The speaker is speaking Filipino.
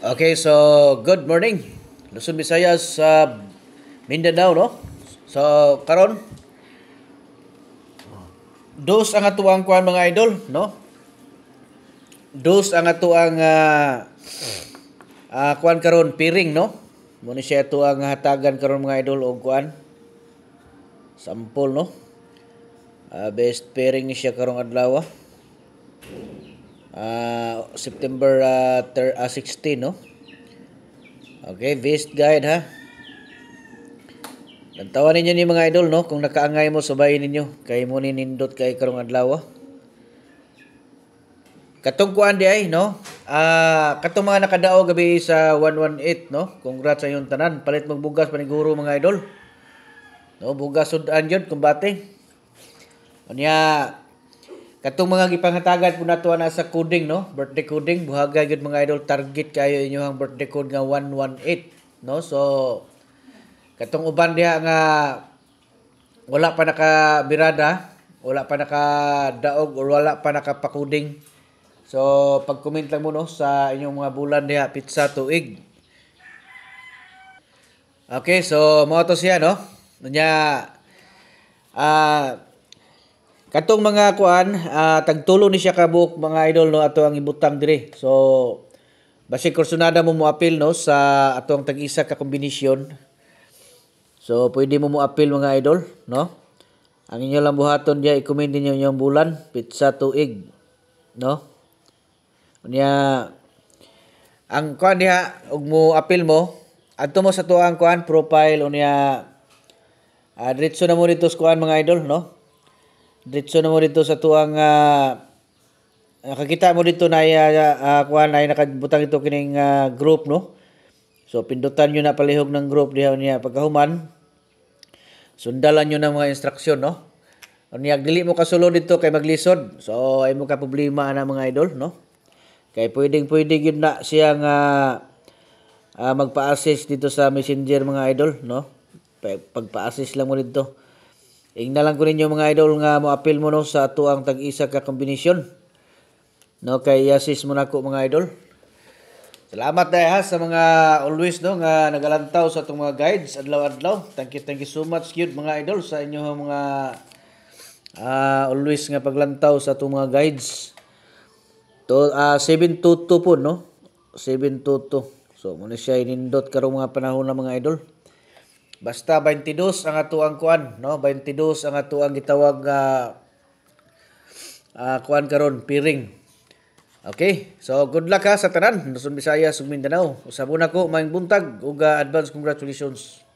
Okay, so good morning. Luzon, Visayas, Mindanao, no? So karon dos ang atuang kuan mga idol, no? Dos ang atuang kuan karon piring, no? Muna siya atuang hatagan karon mga idol og kuan. Sample, no? Best pairing ni siya karong adlaw. September 16, no? Okay, best guide ha. Lantawan ninyo ni mga idol, no? Kung nakaangay mo, sabayin ninyo. Kay mo nindot kay karong adlaw. Katong kuan di ay, no? Katong mga nakadao gabi sa 118, no? Congrats sa inyong tanan. Palit magbugas paniguro mga idol. No, bugas sudan jud kumbate. Unya katong mga gipanghatagan po nato na sa coding, no? Birthday coding, buhaga gyud mga idol, target kayo inyong birthday code nga 118, no? So katong uban diha nga wala pa nakabirada, wala pa nakadaog or wala pa nakapakuding. So pag-comment lang mo, no, sa inyong mga bulan diha pizza tuig. Okay, so mao to siya, no? Nya katong mga kuan, tagtulo ni siya kabuok mga idol, no, ato ang ibutang dire. So basig kursunada mo apil, no, sa ato ang tag-isa ka kombinasyon. So pwede mo apil mga idol, no? Ang inyo lang buhaton diya, i-comment niyo yung bulan pizza tuig, no? Unya ang kuan diha ug mo apil mo, adto mo sa tuang kuan profile unya diretso na mo dito sa kuan mga idol, no? Diretso na mo dito sa tuang nakakita mo dito na kuan ay nakabutang ito kining group, no? So pindutan niyo na palihog ng group diha niya pagkahuman. Sundalan niyo ng mga instruksyon, no? Unya dili mo kasulod dito kay maglisod. So ay mo ka problema na mga idol, no? Kay pwede gyud na siya nga magpa-assist dito sa Messenger mga idol, no? Pagpa-assist lang mo dito. Ingna lang ko ninyo mga idol nga mo appeal mo, no, sa ato ang tag-isa ka kombinasyon. No, kay assist mo nako mga idol. Salamat dai ha sa mga always, no, nga nagalantaw sa atong mga guides adlaw-adlaw. Thank you so much gyud mga idol sa inyong mga always nga paglantaw sa atong mga guides. To 722 po, no? 722. So muna siya inindot karong mga panahon na mga idol. Basta 22 ang ato ang kuan, no? 22 ang ato ang gitawag kuan karon piring. Okay, so good luck ha sa tanan, Luzon, Visayas ug Mindanao. Usabon ako maayong buntag ug advance congratulations.